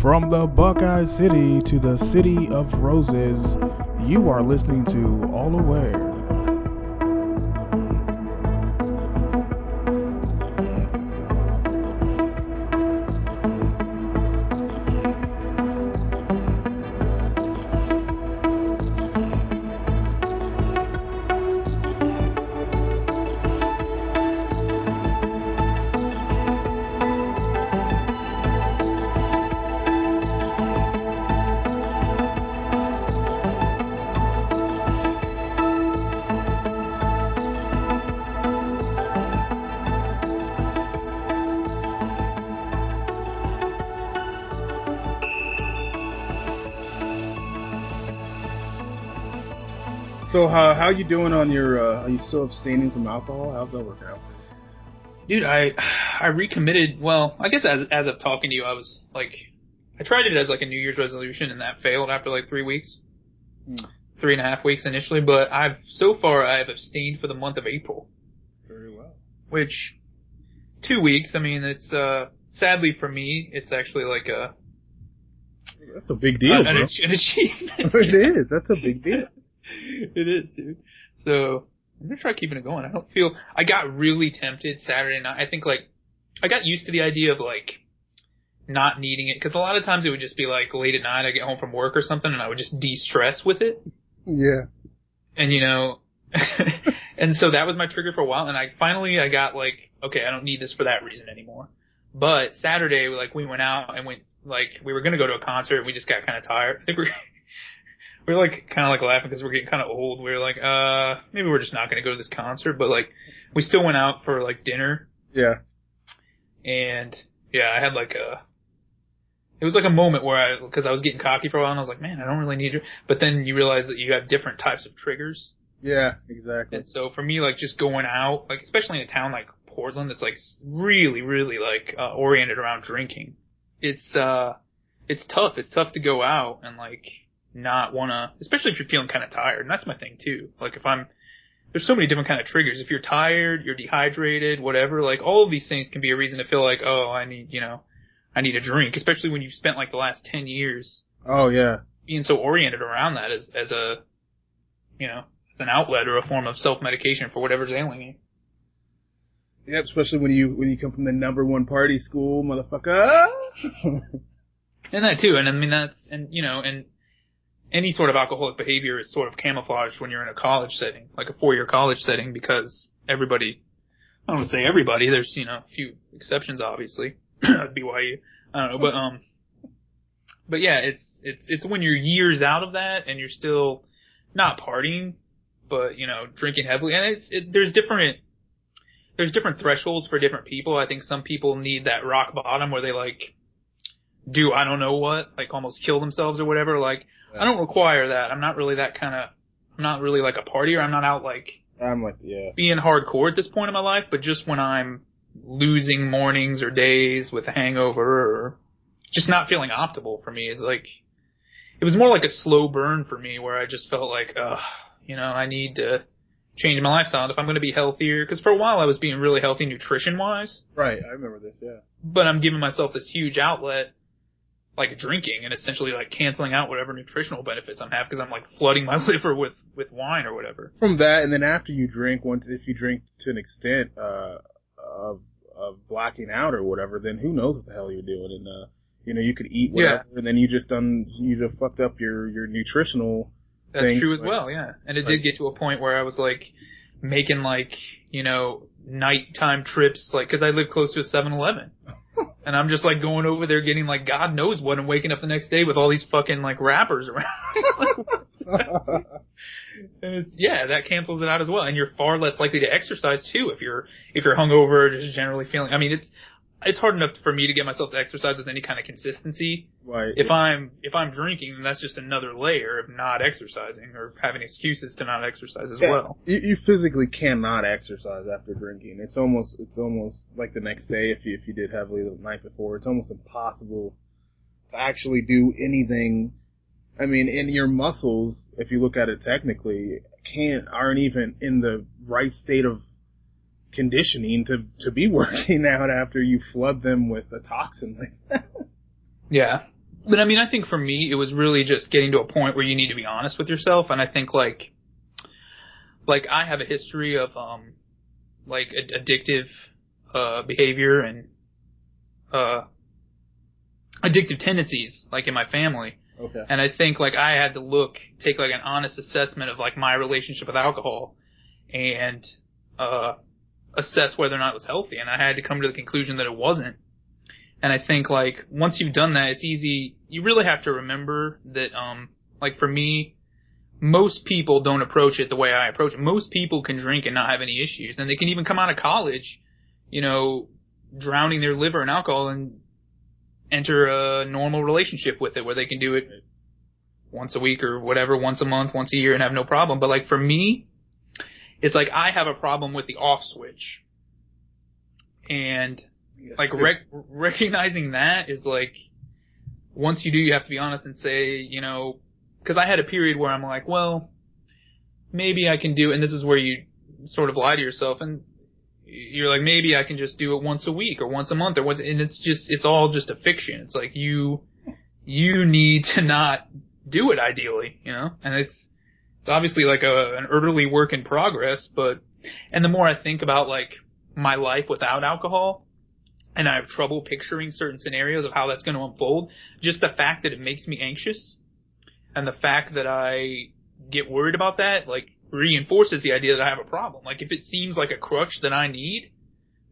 From the Buckeye City to the City of Roses, you are listening to All Aware. So how you doing on your? Are you still abstaining from alcohol? How's that working out? Dude, I recommitted. Well, I guess as of talking to you, I was like, I tried it as like a New Year's resolution, and that failed after like 3 weeks, 3.5 weeks initially. But I've abstained for the month of April. Very well. Which 2 weeks. I mean, it's sadly for me, it's actually like a. That's a big deal, bro. An achievement. It is. That's a big deal. It is, dude. So I'm gonna try keeping it going. I got really tempted Saturday night. I think like I got used to the idea of like not needing it, because a lot of times it would just be like late at night, I get home from work or something, and I would just de-stress with it. Yeah. And and so that was my trigger for a while, and I got like, okay, I don't need this for that reason anymore. But Saturday, like we went out and we were gonna go to a concert, and we just got kind of tired. I think we were like kind of like laughing because we're getting kind of old. We were like, maybe we're just not going to go to this concert, but like we still went out for like dinner. Yeah. And yeah, I had like it was like a moment where because I was getting cocky for a while, and I was like, man, I don't really need it. But then you realize that you have different types of triggers. Yeah, exactly. And so for me, like just going out, like especially in a town like Portland, that's like really, really like oriented around drinking. It's tough. It's tough to go out and like not wanna, especially if you're feeling kind of tired. And that's my thing too. Like there's so many different kind of triggers. If you're tired, you're dehydrated, whatever, like all of these things can be a reason to feel like, oh, I need a drink, especially when you've spent like the last 10 years. Oh yeah. Being so oriented around that as a, as an outlet or a form of self-medication for whatever's ailing you. Yeah, especially when you come from the #1 party school, motherfucker. And that too. And I mean, and any sort of alcoholic behavior is sort of camouflaged when you're in a college setting, like a 4-year college setting, because everybody, I don't want to say everybody, there's, a few exceptions, obviously. BYU. I don't know, but yeah, it's when you're years out of that and you're still not partying, but, drinking heavily. And there's different thresholds for different people. I think some people need that rock bottom where they like do I don't know what, like almost kill themselves or whatever. Like, I don't require that. I'm not really I'm not really like a partier. I'm not out being hardcore at this point in my life, but just when I'm losing mornings or days with a hangover or just not feeling optimal for me is like, it was more like a slow burn for me where I just felt like, I need to change my lifestyle. And if I'm going to be healthier, because for a while I was being really healthy nutrition wise. Right. I remember this. Yeah. But I'm giving myself this huge outlet, like drinking, and essentially like canceling out whatever nutritional benefits I'm having because I'm like flooding my liver with wine or whatever. From that, and then after you drink, if you drink to an extent of blacking out or whatever, then who knows what the hell you're doing, and you could eat whatever, and then you just fucked up your nutritional. That's true as well, yeah. And it did get to a point where I was like making like nighttime trips, like because I live close to a 7-Eleven. And I'm just like going over there getting like God knows what and waking up the next day with all these fucking like wrappers around. And that cancels it out as well. And you're far less likely to exercise too if you're hungover or just generally feeling. I mean, it's hard enough for me to get myself to exercise with any kind of consistency. Right. If I'm drinking, then that's just another layer of not exercising or having excuses to not exercise as well. You physically cannot exercise after drinking. It's almost like the next day if you did heavily the night before. It's almost impossible to actually do anything. I mean, and your muscles, if you look at it technically, aren't even in the right state of conditioning to be working out after you flood them with a toxin like that. Yeah. But I mean, I think for me, it was really just getting to a point where you need to be honest with yourself. And I think like I have a history of, like addictive, behavior and, addictive tendencies, like in my family. Okay. And I think like I had to take like an honest assessment of like my relationship with alcohol and, assess whether or not it was healthy. And I had to come to the conclusion that it wasn't. And I think like once you've done that, it's easy. You really have to remember that, like for me, most people don't approach it the way I approach it. Most people can drink and not have any issues. And they can even come out of college, you know, drowning their liver in alcohol and enter a normal relationship with it where they can do it once a week or whatever, once a month, once a year and have no problem. But like for me, it's like I have a problem with the off switch. And like recognizing that is like, once you do, you have to be honest and say, you know, cause I had a period where I'm like, well, maybe I can do it. And this is where you sort of lie to yourself and you're like, maybe I can just do it once a week or once a month or once, and it's all just a fiction. It's like you need to not do it ideally, you know, and it's obviously like an early work in progress, and the more I think about like my life without alcohol, and I have trouble picturing certain scenarios of how that's going to unfold, just the fact that it makes me anxious and the fact that I get worried about that, like, reinforces the idea that I have a problem. Like, if it seems like a crutch that I need,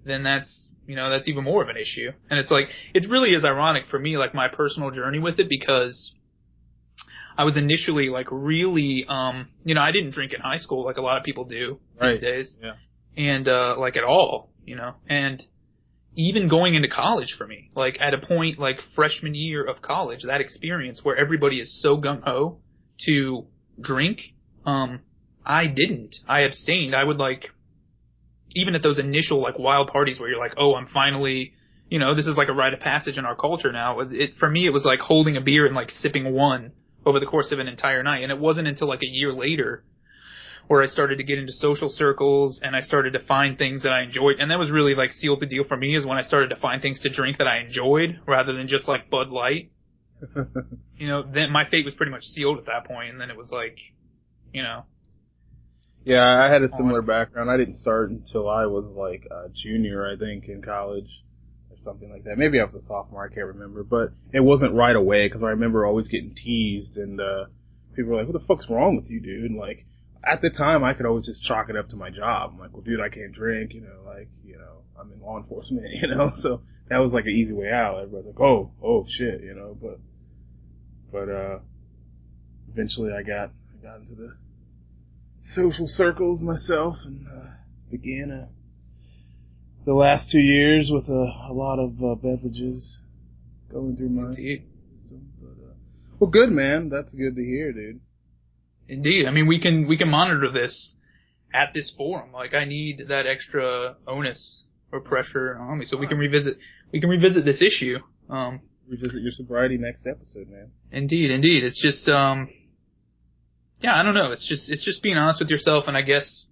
then that's even more of an issue. And it's like, it really is ironic for me, like, my personal journey with it, because I was initially, like, really, you know, I didn't drink in high school like a lot of people do these days. Yeah. And, like, at all, you know, and even going into college for me, like at a point like freshman year of college, that experience where everybody is so gung-ho to drink, I didn't. I abstained. I would like, even at those initial like wild parties where you're like, oh, I'm finally, you know, this is like a rite of passage in our culture now. For me, it was like holding a beer and like sipping one over the course of an entire night. And it wasn't until like a year later where I started to get into social circles and I started to find things that I enjoyed. And that was really like sealed the deal for me, is when I started to find things to drink that I enjoyed rather than just like Bud Light. You know, then my fate was pretty much sealed at that point. And then it was like, you know. Yeah, I had a similar background. I didn't start until I was like a junior, I think, in college or something like that. Maybe I was a sophomore, I can't remember. But it wasn't right away, because I remember always getting teased and people were like, what the fuck's wrong with you, dude? And like, at the time, I could always just chalk it up to my job. I'm like, well, dude, I can't drink, you know, like, you know, I'm in law enforcement, you know, so that was like an easy way out. Everybody's like, oh shit, you know, but eventually I got into the social circles myself and, began, the last 2 years with a lot of, beverages going through my system, but, well, good, man. That's good to hear, dude. Indeed. I mean, we can monitor this at this forum. Like, I need that extra onus or pressure on me so we can revisit this issue. Revisit your sobriety next episode, man. Indeed. It's just, yeah, I don't know. It's just being honest with yourself, and I guess,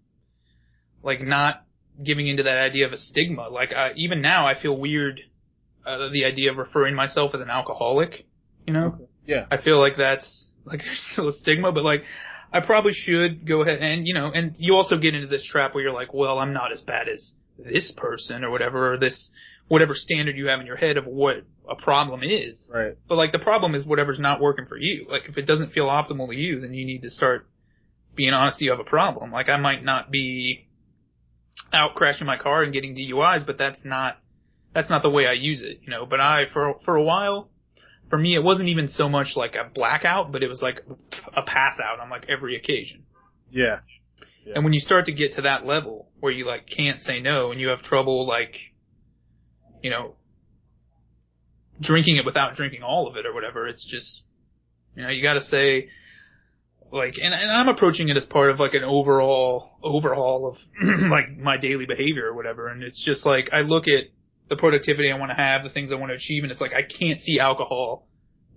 like, not giving into that idea of a stigma. Like, even now I feel weird, the idea of referring myself as an alcoholic, you know? Okay. Yeah. I feel like that's, like, there's still a stigma, but like, I probably should go ahead and, you know, and you also get into this trap where you're like, well, I'm not as bad as this person or whatever, or this, whatever standard you have in your head of what a problem is. Right. But like, the problem is whatever's not working for you. Like, if it doesn't feel optimal to you, then you need to start being honest you have a problem. Like, I might not be out crashing my car and getting DUIs, but that's not the way I use it, you know. But for a while, for me, it wasn't even so much like a blackout, but it was like a pass out on like every occasion. Yeah. And when you start to get to that level where you like can't say no and you have trouble like, you know, drinking it without drinking all of it or whatever, it's just, you know, you gotta say, like, and I'm approaching it as part of like an overhaul of like my daily behavior or whatever. And it's just like, I look at the productivity I want to have, the things I want to achieve, and it's like I can't see alcohol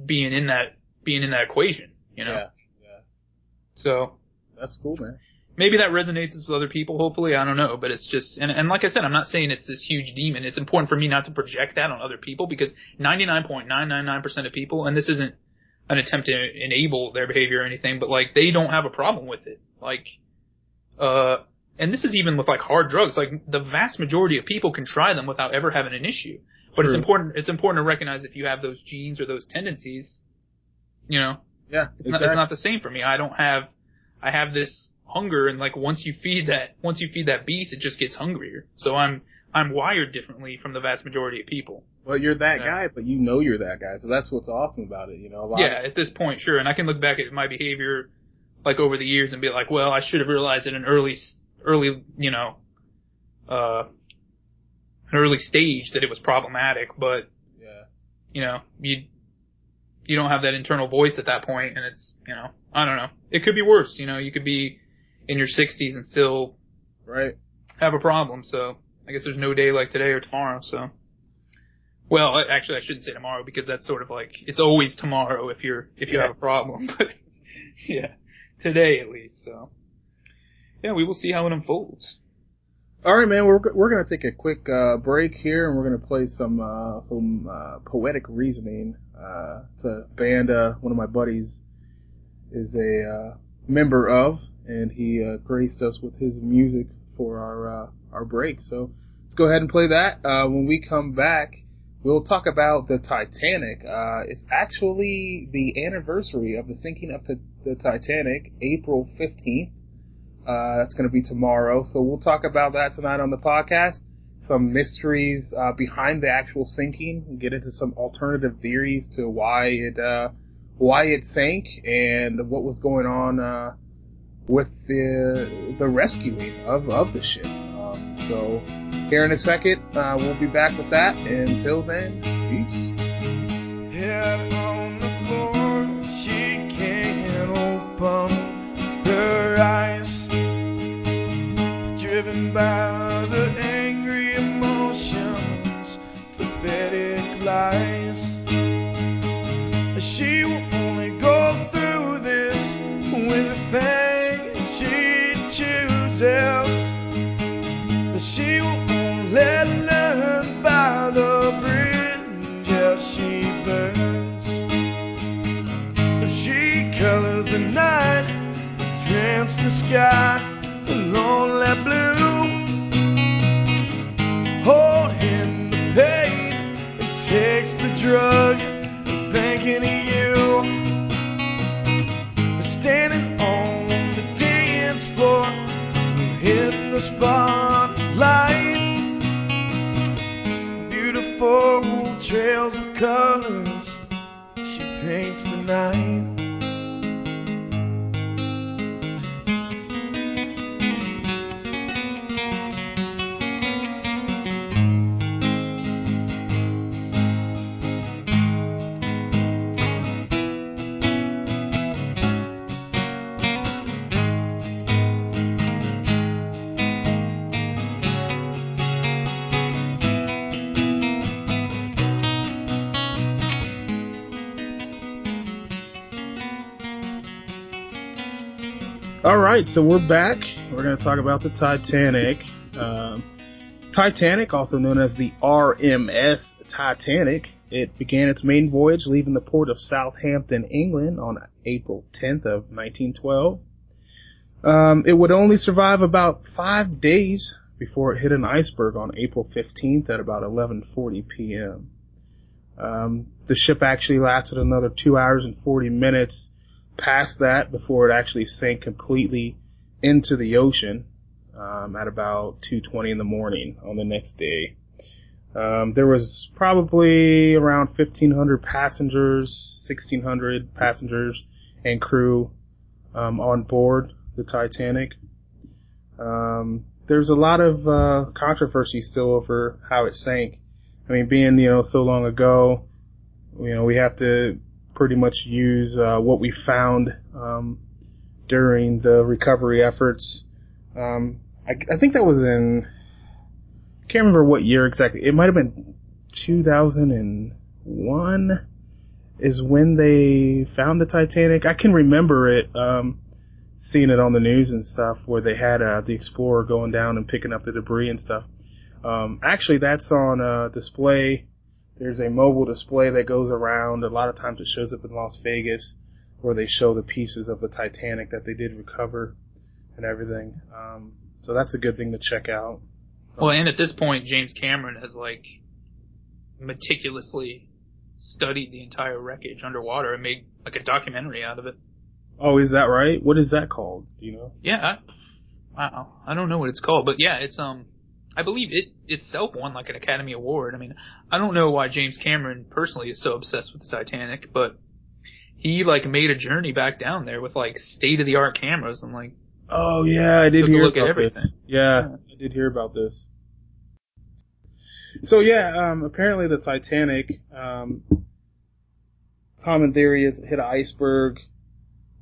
being in that equation, you know. Yeah. So that's cool, man. maybe that resonates with other people, hopefully, I don't know, but it's just, and like I said, I'm not saying it's this huge demon. It's important for me not to project that on other people, because 99.999% of people, and this isn't an attempt to enable their behavior or anything, but like, they don't have a problem with it. Like, and this is even with like hard drugs, like the vast majority of people can try them without ever having an issue. But True. it's important to recognize if you have those genes or those tendencies, you know. Yeah, it's not the same for me. I have this hunger, and like once you feed that beast, it just gets hungrier. So I'm wired differently from the vast majority of people. Well, you're that guy, but you know you're that guy, so that's what's awesome about it, you know. At this point, sure, and I can look back at my behavior, like over the years, and be like, well, I should have realized at an early, you know, an early stage that it was problematic, but you know, you don't have that internal voice at that point, and it's, you know, I don't know. It could be worse, you know. You could be in your 60s and still have a problem. So I guess there's no day like today or tomorrow. So, well, actually, I shouldn't say tomorrow, because that's sort of like, it's always tomorrow if you have a problem. But yeah, today at least. So yeah, we will see how it unfolds. All right, man. We're gonna take a quick break here, and we're gonna play some Poetic Reasoning. It's a band one of my buddies is a member of, and he graced us with his music for our break. So let's go ahead and play that. When we come back, we'll talk about the Titanic. It's actually the anniversary of the sinking of the Titanic, April 15th. That's going to be tomorrow. So we'll talk about that tonight on the podcast. Some mysteries behind the actual sinking. We'll get into some alternative theories to why it sank, and what was going on with the rescuing of the ship. So here in a second, we'll be back with that. Until then, peace. Head on the floor, she can't open her eyes, driven by the angry emotions, pathetic lies. She will only go through this with the things she chooses. She will only learn by the bridge as she burns. She colors the night, paints the sky a lonely blue, holding the pain, it takes the drug, thinking of you, standing on the dance floor, in the spotlight, beautiful trails of colors, she paints the night. All right, so we're back. We're going to talk about the Titanic. Titanic, also known as the RMS Titanic, it began its maiden voyage leaving the port of Southampton, England on April 10th of 1912. It would only survive about 5 days before it hit an iceberg on April 15th at about 11:40 p.m. The ship actually lasted another 2 hours and 40 minutes past that before it actually sank completely into the ocean at about 2:20 in the morning on the next day. There was probably around 1,500 passengers, 1,600 passengers and crew on board the Titanic. There's a lot of controversy still over how it sank. I mean, being, so long ago, we have to pretty much use what we found during the recovery efforts. I think that was in, I can't remember what year exactly. It might have been 2001 is when they found the Titanic. I can remember it seen it on the news and stuff where they had the Explorer going down and picking up the debris and stuff. Actually, that's on display. There's a mobile display that goes around. A lot of times it shows up in Las Vegas where they show the pieces of the Titanic that they did recover and everything. So that's a good thing to check out. Well, and at this point, James Cameron has, like, meticulously studied the entire wreckage underwater and made, like, a documentary out of it. Oh, is that right? What is that called? Do you know? Yeah, I don't know what it's called, but yeah, it's, I believe it itself won, like, an Academy Award. I mean, I don't know why James Cameron personally is so obsessed with the Titanic, but he, like, made a journey back down there with, like, state-of-the-art cameras and, like... Oh, yeah, I did hear look about at everything. this. Yeah, I did hear about this. So, yeah, apparently the Titanic, common theory is it hit an iceberg.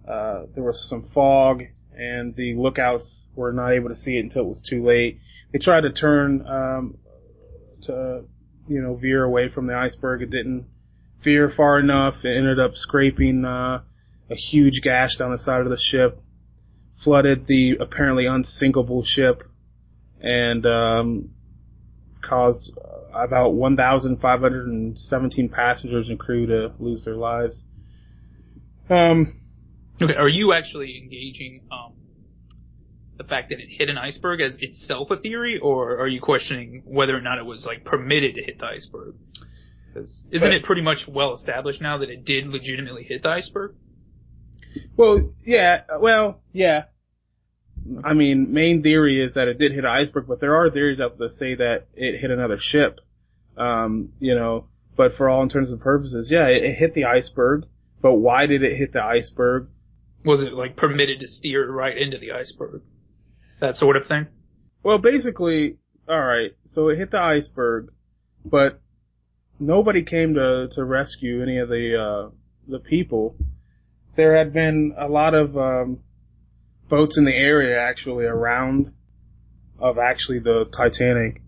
There was some fog, and the lookouts were not able to see it until it was too late. They tried to turn, veer away from the iceberg. It didn't veer far enough. It ended up scraping, a huge gash down the side of the ship, flooded the apparently unsinkable ship, and, caused about 1,517 passengers and crew to lose their lives. Okay, are you actually engaging, the fact that it hit an iceberg as itself a theory, or are you questioning whether or not it was, like, permitted to hit the iceberg? 'Cause isn't it pretty much well established now that it did legitimately hit the iceberg? Well, yeah. I mean, main theory is that it did hit an iceberg, but there are theories out there that say that it hit another ship. But for all intents and purposes, yeah, it hit the iceberg. But why did it hit the iceberg? Was it, like, permitted to steer right into the iceberg? That sort of thing? Well, basically, alright, so it hit the iceberg, but nobody came to rescue any of the people. There had been a lot of, boats in the area actually around of actually the Titanic.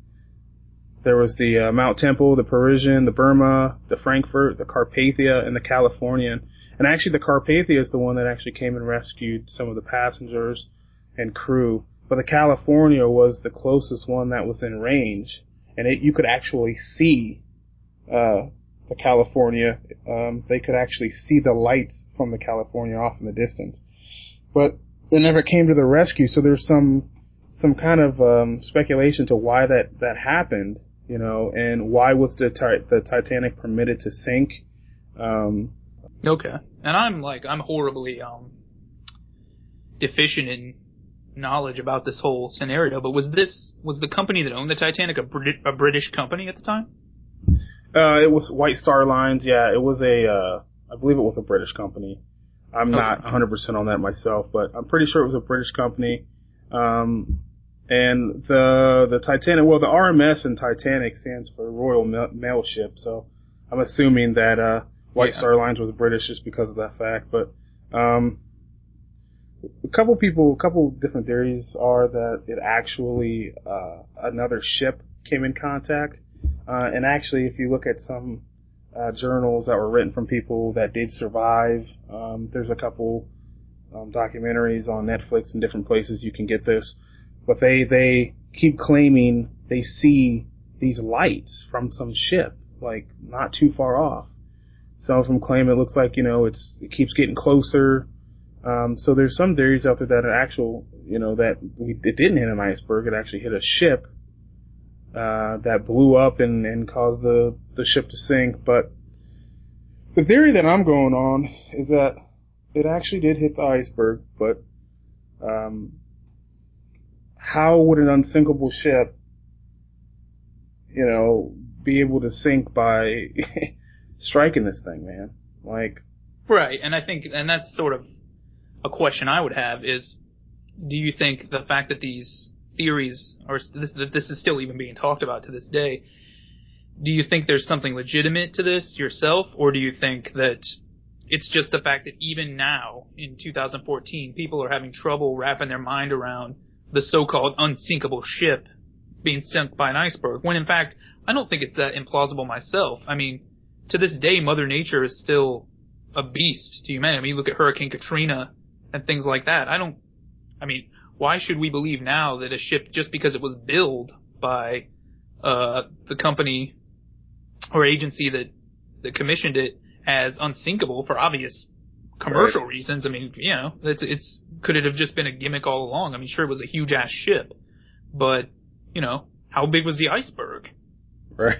There was the Mount Temple, the Parisian, the Burma, the Frankfurt, the Carpathia, and the Californian. And actually the Carpathia is the one that actually came and rescued some of the passengers and crew. But the California was the closest one that was in range. And you could actually see the California. They could actually see the lights from the California off in the distance. But it never came to the rescue, so there's some kind of speculation to why that happened, and why was the Titanic permitted to sink. Okay. And I'm horribly deficient in knowledge about this whole scenario, but was the company that owned the Titanic a British company at the time? It was White Star Lines, yeah. It was I believe it was a British company. I'm not 100% on that myself, but I'm pretty sure it was a British company. And the Titanic, well, the RMS in Titanic stands for Royal Mail Ship, so I'm assuming that White Star Lines was British just because of that fact. But a couple different theories are that it actually another ship came in contact. And actually, if you look at some journals that were written from people that did survive, there's a couple documentaries on Netflix and different places you can get this. But they keep claiming they see these lights from some ship, like not too far off. Some of them claim it looks like, it keeps getting closer. So there's some theories out there that it didn't hit an iceberg, it actually hit a ship, that blew up and caused the ship to sink. But the theory that I'm going on is that it actually did hit the iceberg, but, how would an unsinkable ship, be able to sink by striking this thing, man? Like. Right, and I think, and that's sort of a question I would have is, do you think the fact that these theories, or that this is still even being talked about to this day, do you think there's something legitimate to this yourself, or do you think that it's just the fact that even now, in 2014, people are having trouble wrapping their mind around the so-called unsinkable ship being sunk by an iceberg, when in fact, I don't think it's that implausible myself. I mean, to this day, Mother Nature is still a beast to humanity. I mean, you look at Hurricane Katrina and things like that. Why should we believe now that a ship, just because it was billed by the company or agency that commissioned it as unsinkable for obvious commercial reasons? I mean, could it have just been a gimmick all along? I mean, sure, it was a huge ass ship, but how big was the iceberg? Right.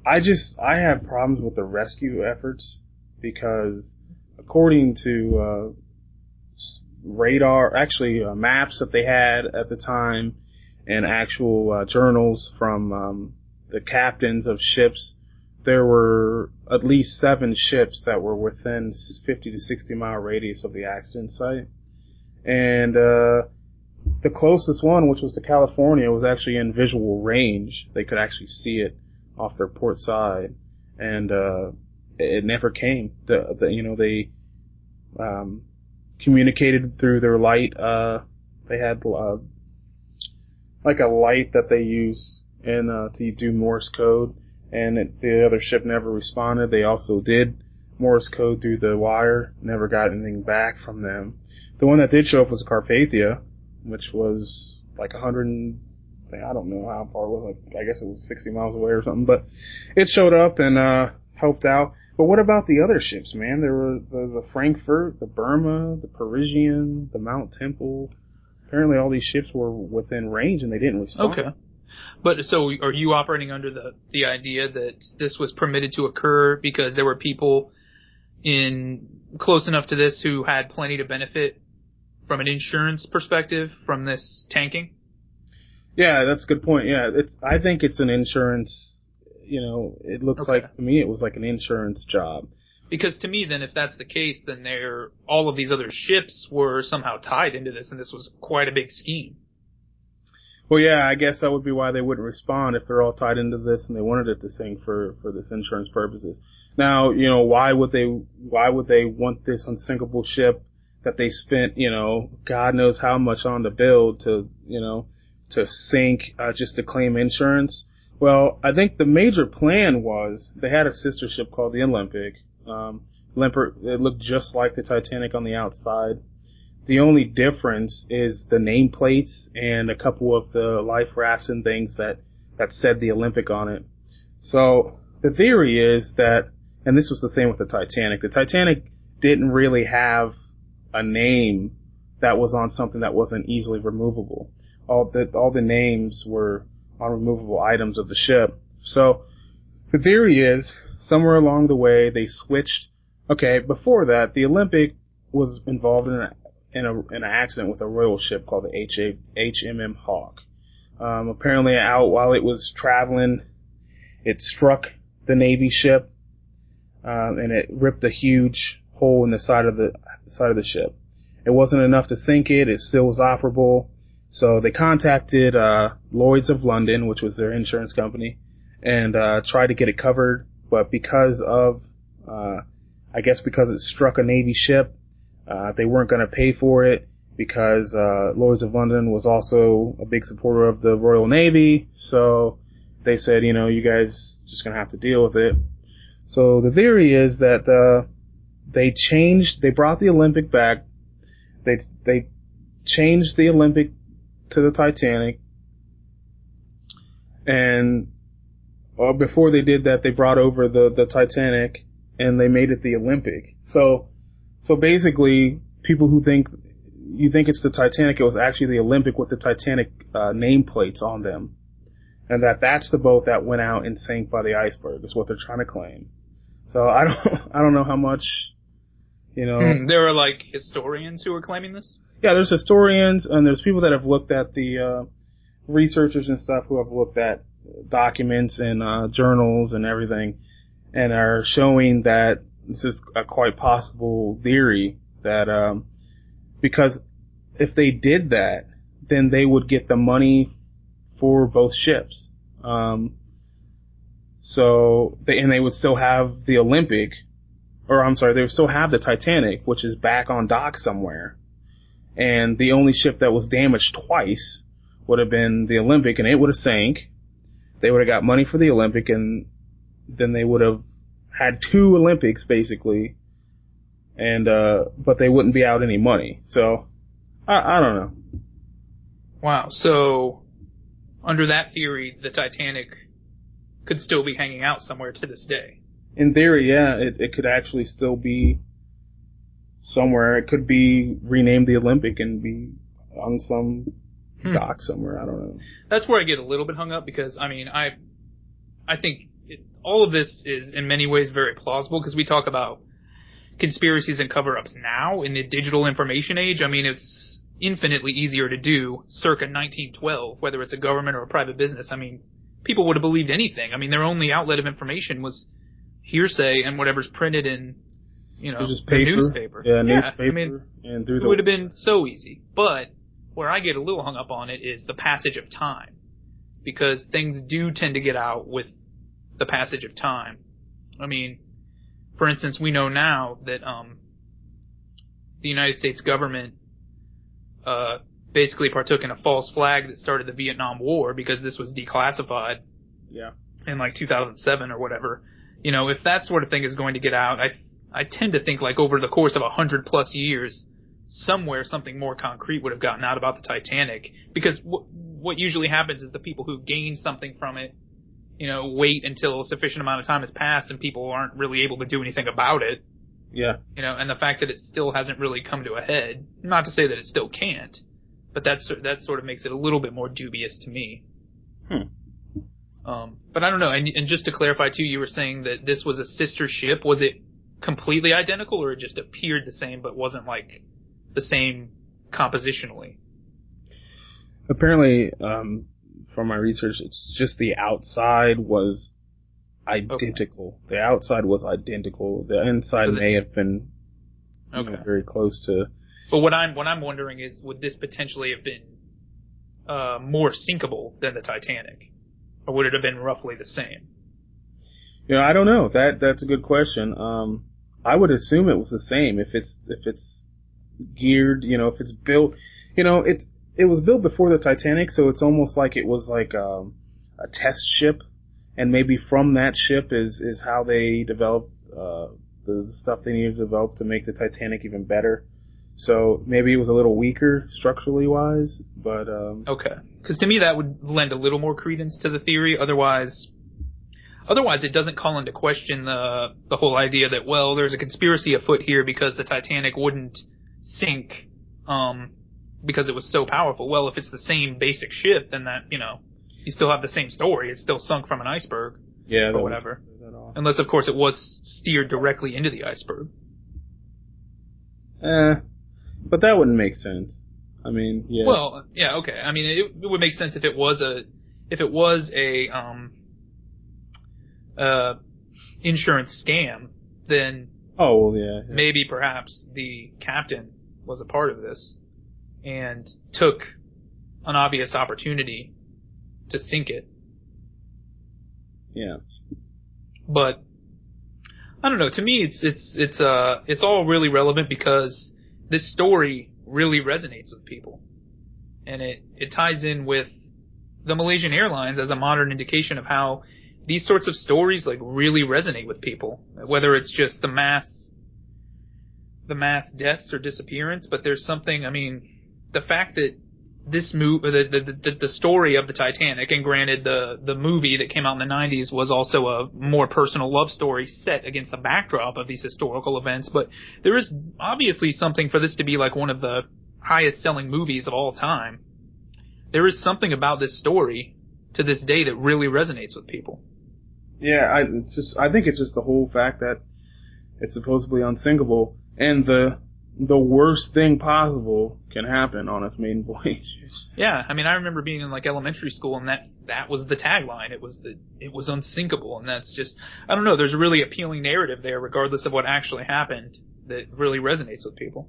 I have problems with the rescue efforts because according to maps that they had at the time and actual journals from the captains of ships, there were at least 7 ships that were within 50 to 60 mile radius of the accident site. And the closest one, which was to California, was actually in visual range. They could actually see it off their port side, and it never came. They communicated through their light. They had like a light that they used to do Morse code, and the other ship never responded. They also did Morse code through the wire, never got anything back from them. The one that did show up was the Carpathia, which was like 100, I don't know how far it was, I guess it was 60 miles away or something, but it showed up and helped out. But what about the other ships, man? There were the Frankfurt, the Burma, the Parisian, the Mount Temple. Apparently all these ships were within range and they didn't respond. Okay. But so are you operating under the idea that this was permitted to occur because there were people close enough to this who had plenty to benefit from an insurance perspective from this tanking? Yeah, that's a good point. Yeah, I think it's an insurance, it looks like, to me, it was like an insurance job. Because to me, then, if that's the case, then all of these other ships were somehow tied into this, and this was quite a big scheme. Well, yeah, I guess that would be why they wouldn't respond if they're all tied into this and they wanted it to sink for this insurance purposes. Now, why would they want this unsinkable ship that they spent, God knows how much on to build to sink, just to claim insurance? Well, I think the major plan was they had a sister ship called the Olympic. It looked just like the Titanic on the outside. The only difference is the nameplates and a couple of the life rafts and things that said the Olympic on it. So the theory is that, and this was the same with the Titanic didn't really have a name that was on something that wasn't easily removable. All the names were on removable items of the ship. So the theory is somewhere along the way they switched. Okay, before that, the Olympic was involved in an accident with a royal ship called the HMM Hawk. Apparently out while it was traveling, it struck the Navy ship, and it ripped a huge hole in the side of the ship. It wasn't enough to sink it. It still was operable. So they contacted Lloyd's of London, which was their insurance company, and tried to get it covered. But because it struck a Navy ship, they weren't going to pay for it because Lloyd's of London was also a big supporter of the Royal Navy. So they said, you guys just going to have to deal with it. So the theory is that they brought the Olympic back. They changed the Olympic to the Titanic, and before they did that, they brought over the Titanic and they made it the Olympic. So basically, people who think it's the Titanic, it was actually the Olympic with the Titanic nameplates on them, and that's the boat that went out and sank by the iceberg. Is what they're trying to claim. So I don't know how much. There were like historians who were claiming this? Yeah, there's historians and there's people that have looked at the researchers and stuff who have looked at documents and journals and everything and are showing that this is a quite possible theory that because if they did that, then they would get the money for both ships. And they would still have the Olympic, they would still have the Titanic, which is back on dock somewhere. And the only ship that was damaged twice would have been the Olympic, and it would have sank. They would have got money for the Olympic, and then they would have had 2 Olympics, basically, and but they wouldn't be out any money. So I don't know. Wow. So under that theory, the Titanic could still be hanging out somewhere to this day. In theory, yeah, it could actually still be somewhere. It could be renamed the Olympic and be on some dock somewhere. I don't know. That's where I get a little bit hung up because, I mean, I think all of this is in many ways very plausible because we talk about conspiracies and cover-ups now in the digital information age. I mean, it's infinitely easier to do circa 1912, whether it's a government or a private business. I mean, people would have believed anything. I mean, their only outlet of information was hearsay and whatever's printed in, you know, just the paper. newspaper. Yeah, newspaper. I mean, and through it would have been so easy. But where I get a little hung up on it is the passage of time. Because things do tend to get out with the passage of time. I mean, for instance, we know now that the United States government basically partook in a false flag that started the Vietnam War because this was declassified in like 2007 or whatever. You know, if that sort of thing is going to get out, I tend to think like over the course of 100+ years, somewhere something more concrete would have gotten out about the Titanic. Because what usually happens is the people who gain something from it, you know, wait until a sufficient amount of time has passed and people aren't really able to do anything about it. Yeah. You know, and the fact that it still hasn't really come to a head, not to say that it still can't, but that sort of makes it a little bit more dubious to me. But I don't know, and just to clarify too, you were saying that this was a sister ship. Was it completely identical or it just appeared the same but wasn't like the same compositionally? Apparently, from my research, it's just the outside was identical. Okay. The outside was identical. The inside may have been very close to. But what I'm wondering is, would this potentially have been more sinkable than the Titanic, or would it have been roughly the same? You know, I don't know. That's a good question. I would assume it was the same if it's geared. You know, if it's built. You know, it was built before the Titanic, so it's almost like it was like a test ship, and maybe from that ship is how they developed the stuff they needed to develop to make the Titanic even better. So maybe it was a little weaker structurally wise, but okay. Because to me that would lend a little more credence to the theory. Otherwise it doesn't call into question the whole idea that, well, there's a conspiracy afoot here because the Titanic wouldn't sink because it was so powerful. Well, if it's the same basic ship, then that, you know, you still have the same story. It's still sunk from an iceberg. Yeah, or whatever. Unless, of course, it was steered directly into the iceberg. But that wouldn't make sense. I mean, yeah. Well, yeah, okay. I mean, it would make sense if it was a insurance scam, then maybe perhaps the captain was a part of this and took an obvious opportunity to sink it. Yeah. But I don't know. To me, it's all really relevant because this story really resonates with people, and it ties in with the Malaysian Airlines as a modern indication of how these sorts of stories like really resonate with people. Whether it's just the mass deaths or disappearance, but there's something. I mean, the fact that this the story of the Titanic, and granted the movie that came out in the 90s was also a more personal love story set against the backdrop of these historical events, but there is obviously something for this to be like one of the highest selling movies of all time. There is something about this story to this day that really resonates with people. Yeah, I think it's just the whole fact that it's supposedly unsinkable, and the worst thing possible can happen on its maiden voyage. Yeah, I mean, I remember being in like elementary school, and that was the tagline. It was unsinkable, and that's just, I don't know. There's a really appealing narrative there, regardless of what actually happened, that really resonates with people.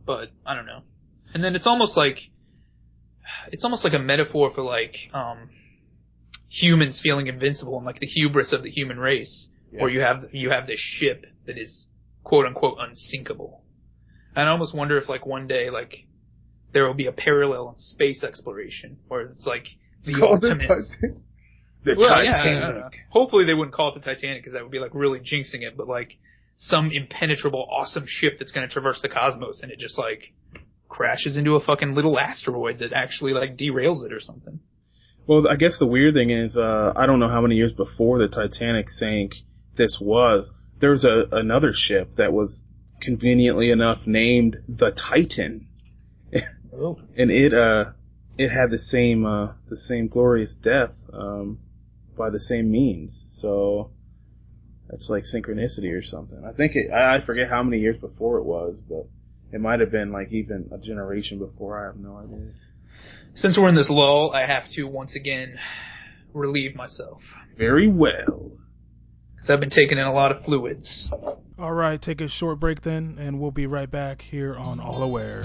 But I don't know. And then it's almost like a metaphor for like humans feeling invincible and like the hubris of the human race, where you have this ship that is quote unquote unsinkable. And I almost wonder if like one day like there will be a parallel in space exploration where it's like the ultimate. The Titanic. Yeah, hopefully they wouldn't call it the Titanic because that would be like really jinxing it. But like some impenetrable, awesome ship that's going to traverse the cosmos, and it just like crashes into a fucking little asteroid that actually like derails it or something. Well, I guess the weird thing is, I don't know how many years before the Titanic sank this was. There was another ship that was conveniently enough named the Titan. Oh. And it had the same glorious death, by the same means. So, that's like synchronicity or something. I forget how many years before it was, but it might have been like even a generation before. I have no idea. Since we're in this lull, I have to once again relieve myself. Very well. Because I've been taking in a lot of fluids. All right, take a short break then, and we'll be right back here on All Aware.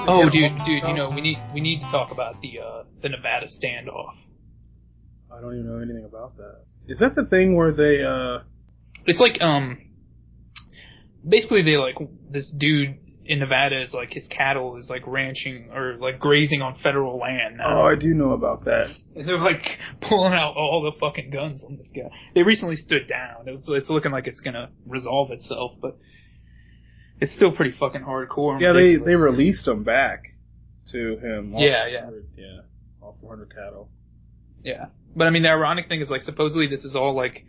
Oh, dude, you know, we need to talk about the Nevada standoff. I don't even know anything about that. Is that the thing where they, It's like, basically they like, this dude in Nevada is like, his cattle is like ranching, or like grazing on federal land now. Oh, I do know about that. And they're like pulling out all the fucking guns on this guy. They recently stood down. It's looking like it's gonna resolve itself, but it's still pretty fucking hardcore. Yeah, they released them back to him. Yeah. All 400 cattle. Yeah. But I mean, the ironic thing is like, supposedly this is all like,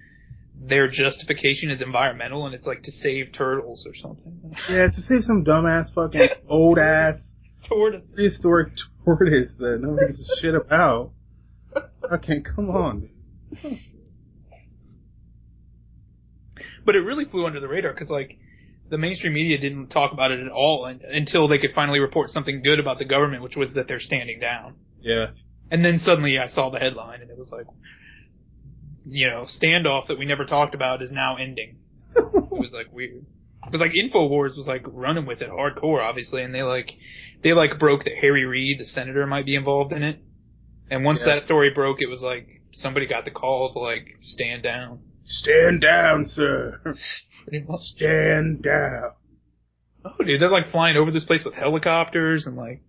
their justification is environmental, and it's like to save turtles or something. Yeah, to save some dumbass fucking old ass Tortoise. prehistoric tortoise that nobody gives a shit about. Okay, come on, dude. But it really flew under the radar, because like, the mainstream media didn't talk about it at all until they could finally report something good about the government, which was that they're standing down. Yeah. And then suddenly I saw the headline, and it was like, you know, standoff that we never talked about is now ending. It was like weird. Because like InfoWars was like running with it hardcore, obviously, and they broke that Harry Reid, the senator, might be involved in it. And once that story broke, it was like somebody got the call to like stand down. Stand down, sir. Pretty much. Stand down. Oh, dude, they're like flying over this place with helicopters and like,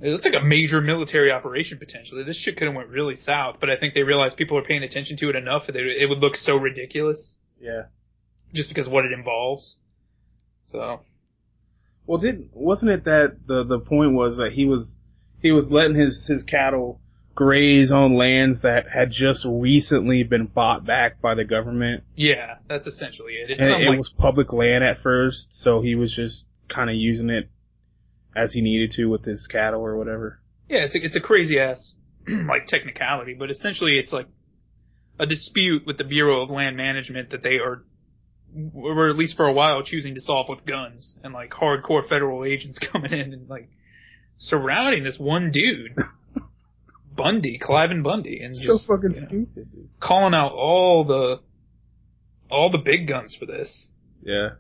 it's like a major military operation potentially. This shit could have went really south, but I think they realized people are paying attention to it enough that it would look so ridiculous. Yeah. Just because of what it involves. So. Well, wasn't it that the point was that he was letting his cattle graze on lands that had just recently been bought back by the government? Yeah, that's essentially it. It was public land at first, so he was just kind of using it as he needed to with his cattle or whatever. Yeah, it's a crazy ass like technicality, but essentially it's like a dispute with the Bureau of Land Management that they are, or at least for a while, choosing to solve with guns, and like hardcore federal agents coming in and like surrounding this one dude, Cliven Bundy, and so just fucking stupid, dude. Calling out all the big guns for this. Yeah.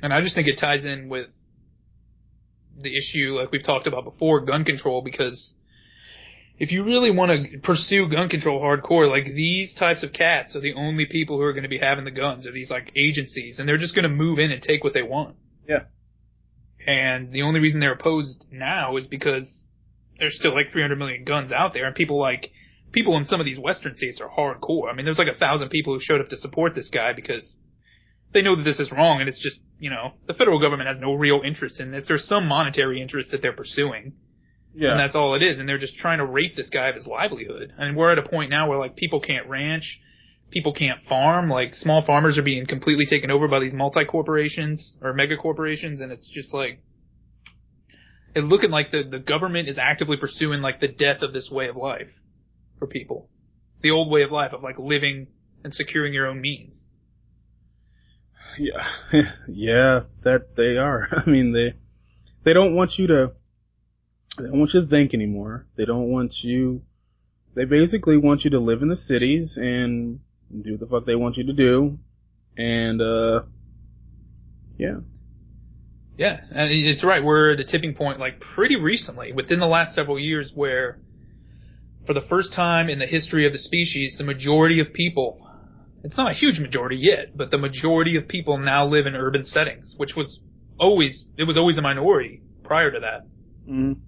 And I just think it ties in with the issue, like we've talked about before, gun control, because if you really want to pursue gun control hardcore, like these types of cats are the only people who are going to be having the guns, are these like agencies, and they're just going to move in and take what they want. Yeah. And the only reason they're opposed now is because there's still like 300 million guns out there, and people in some of these western states are hardcore. I mean, there's like 1,000 people who showed up to support this guy because they know that this is wrong, and it's just, you know, the federal government has no real interest in this. There's some monetary interest that they're pursuing. Yeah. And that's all it is. And they're just trying to rape this guy of his livelihood. I mean, we're at a point now where like people can't ranch, people can't farm, like small farmers are being completely taken over by these multi-corporations or mega corporations, and it's just like, It's looking like the government is actively pursuing like the death of this way of life for people. The old way of life of like living and securing your own means. Yeah. Yeah, that they are. I mean, they don't want you to think anymore. They basically want you to live in the cities and do what the fuck they want you to do. And, yeah. Yeah, and it's right. We're at a tipping point, like, pretty recently, within the last several years, where, for the first time in the history of the species, the majority of people, it's not a huge majority yet, but the majority of people now live in urban settings, which was always a minority prior to that. Mm-hmm.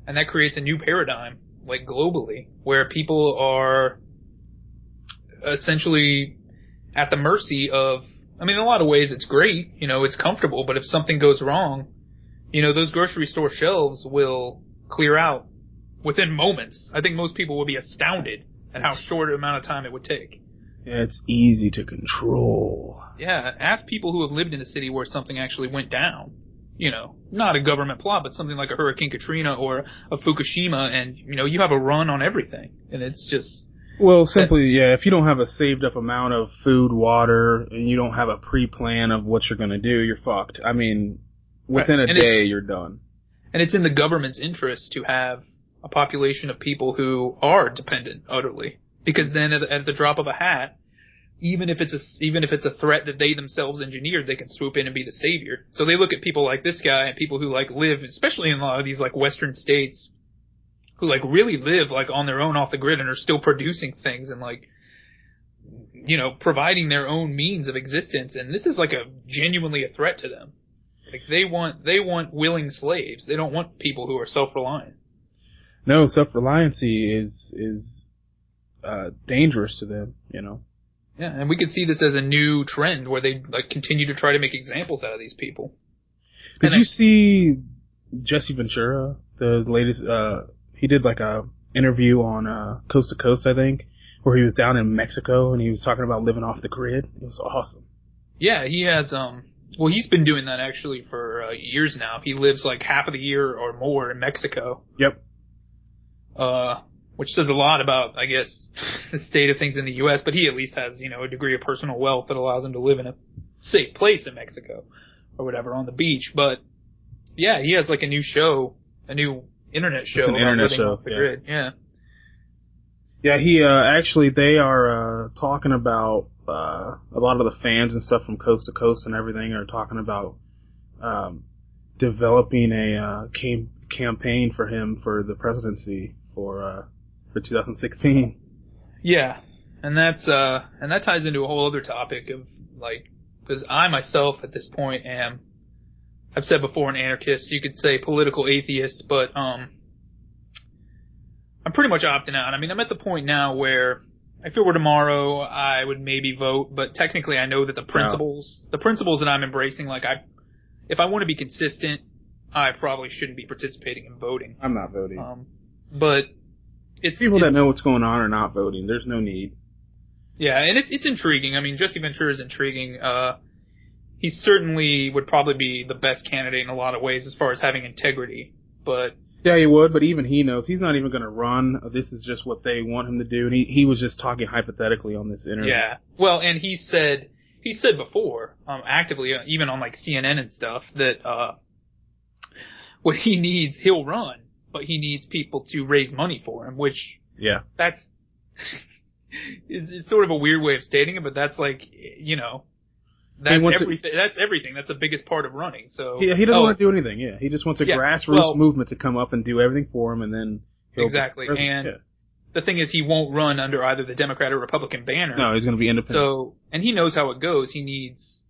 And that creates a new paradigm, like, globally, where people are essentially at the mercy of, I mean, in a lot of ways it's great, you know, it's comfortable, but if something goes wrong, you know, those grocery store shelves will clear out within moments. I think most people will be astounded at how short an amount of time it would take. Yeah, it's easy to control. Yeah, ask people who have lived in a city where something actually went down. You know, not a government plot, but something like a Hurricane Katrina or a Fukushima, and, you know, you have a run on everything. And it's just... Well, simply, yeah, if you don't have a saved up amount of food, water, and you don't have a pre-plan of what you're going to do, you're fucked. I mean, within a day, you're done. And it's in the government's interest to have a population of people who are dependent utterly. Because then at the drop of a hat, even if it's a threat that they themselves engineered, they can swoop in and be the savior. So they look at people like this guy and people who like live, especially in a lot of these like Western states, who like really live like on their own off the grid and are still producing things and like, you know, providing their own means of existence. And this is like genuinely a threat to them. Like they want willing slaves. They don't want people who are self-reliant. No, self-reliancy is dangerous to them, you know. Yeah, and we could see this as a new trend where they like continue to try to make examples out of these people. Did you see Jesse Ventura, the latest? He did like a interview on Coast to Coast, I think, where he was down in Mexico and he was talking about living off the grid. It was awesome. Yeah, he has. Well, he's been doing that actually for years now. He lives like half of the year or more in Mexico. Yep. Which says a lot about, I guess, the state of things in the U.S., but he at least has, you know, a degree of personal wealth that allows him to live in a safe place in Mexico or whatever on the beach. But yeah, he has like a new show, a new internet show. It's an internet show. Off the grid. Yeah. Yeah, he, actually, they are, talking about, a lot of the fans and stuff from Coast to Coast and everything are talking about, developing a, campaign for him for the presidency for 2016. Yeah. And that ties into a whole other topic of, like, because I myself at this point am, I've said before, an anarchist. You could say political atheist, but I'm pretty much opting out. I mean, I'm at the point now where if it were tomorrow, I would maybe vote, but technically I know that the principles that I'm embracing, like if I want to be consistent, I probably shouldn't be participating in voting. I'm not voting. But it's people that know what's going on are not voting. There's no need. Yeah, and it's intriguing. I mean, Jesse Ventura is intriguing. He certainly would probably be the best candidate in a lot of ways as far as having integrity, but... Yeah, he would, but even he knows he's not even going to run. This is just what they want him to do, and he was just talking hypothetically on this interview. Yeah, well, and he said before, actively, even on like CNN and stuff, that what he needs, he'll run, but he needs people to raise money for him, which... Yeah. That's... it's sort of a weird way of stating it, but that's like, you know... That's everything. That's everything. That's the biggest part of running. So he doesn't want to do anything. Yeah, he just wants a grassroots movement to come up and do everything for him, and then exactly. And the thing is, he won't run under either the Democrat or Republican banner. No, he's going to be independent. So, and he knows how it goes. He needs.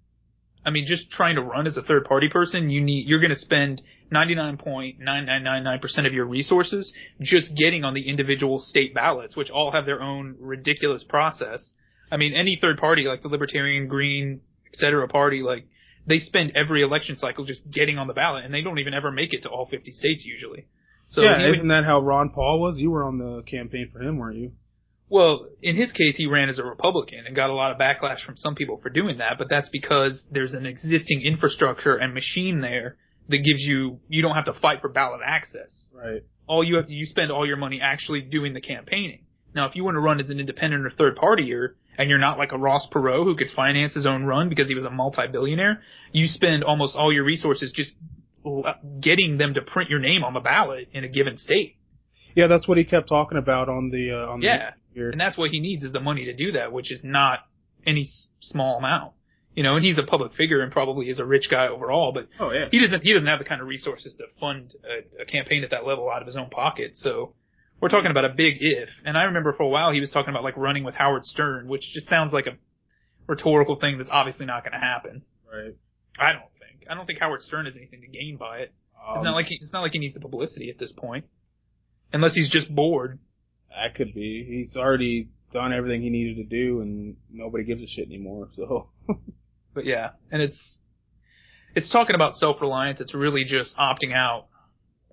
I mean, just trying to run as a third party person, you're going to spend 99.9999% of your resources just getting on the individual state ballots, which all have their own ridiculous process. I mean, any third party like the Libertarian, Green, etc. party, like, they spend every election cycle just getting on the ballot, and they don't even ever make it to all 50 states usually. So yeah, isn't that how Ron Paul was? You were on the campaign for him, weren't you? Well, in his case, he ran as a Republican and got a lot of backlash from some people for doing that, but that's because there's an existing infrastructure and machine there that gives you don't have to fight for ballot access. Right. You spend all your money actually doing the campaigning. Now, if you want to run as an independent or third partier, and you're not like a Ross Perot who could finance his own run because he was a multi-billionaire, you spend almost all your resources just getting them to print your name on the ballot in a given state. Yeah, that's what he kept talking about on the and that's what he needs is the money to do that, which is not any small amount. You know, and he's a public figure and probably is a rich guy overall, but he doesn't have the kind of resources to fund a campaign at that level out of his own pocket. So we're talking about a big if. And I remember for a while he was talking about like running with Howard Stern, which just sounds like a rhetorical thing that's obviously not going to happen. Right. I don't think Howard Stern has anything to gain by it. It's not like he needs the publicity at this point, unless he's just bored. That could be. He's already done everything he needed to do, and nobody gives a shit anymore. So. But yeah, and it's talking about self-reliance. It's really just opting out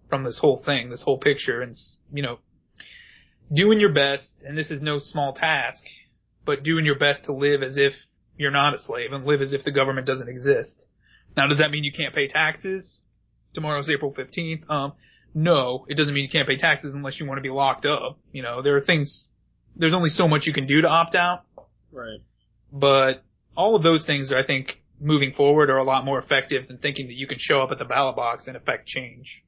from this whole thing, this whole picture, and you know, doing your best. And this is no small task, but doing your best to live as if you're not a slave and live as if the government doesn't exist. Now, does that mean you can't pay taxes? Tomorrow's April 15th. No, it doesn't mean you can't pay taxes unless you want to be locked up. You know, there's only so much you can do to opt out. Right. But all of those things, I think, moving forward are a lot more effective than thinking that you can show up at the ballot box and affect change.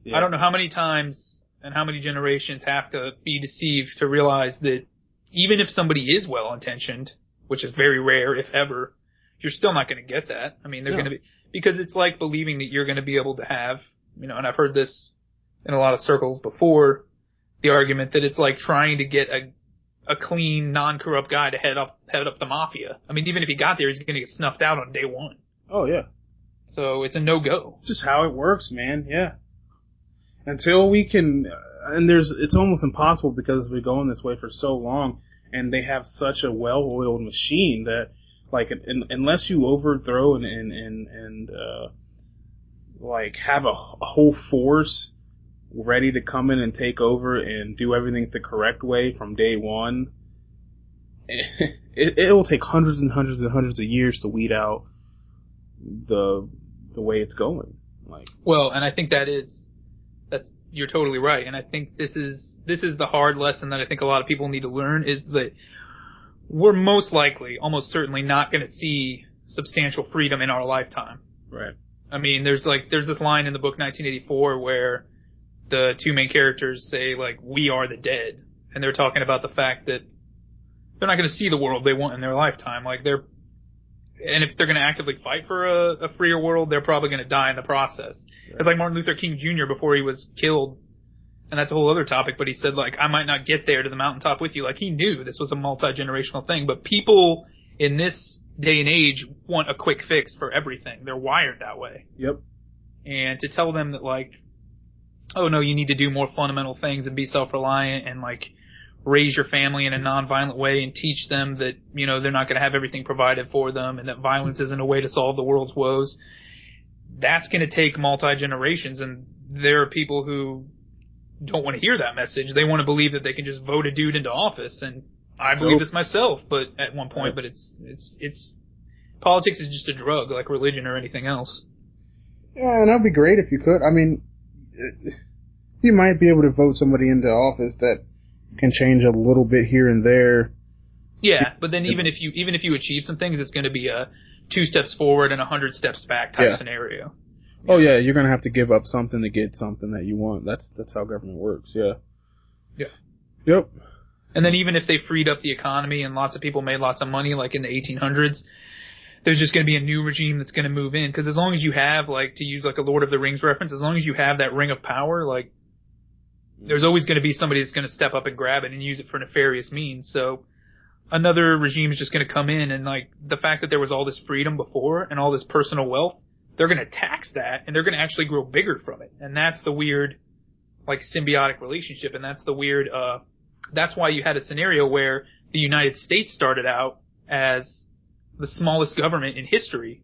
Yeah. I don't know how many times and how many generations have to be deceived to realize that even if somebody is well-intentioned, which is very rare, if ever, you're still not going to get that. I mean, they're going to be, because it's like believing that you're going to be able to have, you know, and I've heard this in a lot of circles before, the argument that it's like trying to get a clean, non-corrupt guy to head up the mafia. I mean, even if he got there, he's going to get snuffed out on day one. Oh, yeah. So it's a no-go. It's just how it works, man. Yeah. Until we can, it's almost impossible because we've been going this way for so long, and they have such a well-oiled machine that, like, unless you overthrow and like have a whole force ready to come in and take over and do everything the correct way from day one, it will take hundreds and hundreds and hundreds of years to weed out the way it's going. Like, well, and I think you're totally right, and I think this is the hard lesson that I think a lot of people need to learn, is that we're most likely, almost certainly, not going to see substantial freedom in our lifetime. Right. I mean, there's this line in the book 1984 where the two main characters say, like, we are the dead, and they're talking about the fact that they're not going to see the world they want in their lifetime. Like, and if they're going to actively fight for a freer world, they're probably going to die in the process. Right. It's like Martin Luther King Jr. before he was killed, and that's a whole other topic, but he said, like, I might not get there to the mountaintop with you. Like, he knew this was a multi-generational thing, but people in this day and age want a quick fix for everything. They're wired that way. Yep. And to tell them that, like, oh no, you need to do more fundamental things and be self-reliant and, like, raise your family in a non-violent way and teach them that, you know, they're not going to have everything provided for them and that violence isn't a way to solve the world's woes, that's going to take multi-generations, and there are people who don't want to hear that message. They want to believe that they can just vote a dude into office, and I believe this myself, but at one point, but it's politics is just a drug, like religion or anything else. Yeah, and that'd be great if you could. I mean, you might be able to vote somebody into office that can change a little bit here and there. Yeah, but then even if you achieve some things, it's going to be a 2 steps forward and 100 steps back type scenario. Oh yeah, you're going to have to give up something to get something that you want. That's how government works. Yeah. Yeah. Yep. And then even if they freed up the economy and lots of people made lots of money, like in the 1800s, there's just going to be a new regime that's going to move in. Because as long as you have, like, to use like a Lord of the Rings reference, as long as you have that ring of power, like, there's always going to be somebody that's going to step up and grab it and use it for nefarious means. So another regime is just going to come in, and, like, the fact that there was all this freedom before and all this personal wealth, they're going to tax that, and they're going to actually grow bigger from it. And that's the weird, like, symbiotic relationship, and that's the weird, that's why you had a scenario where the United States started out as the smallest government in history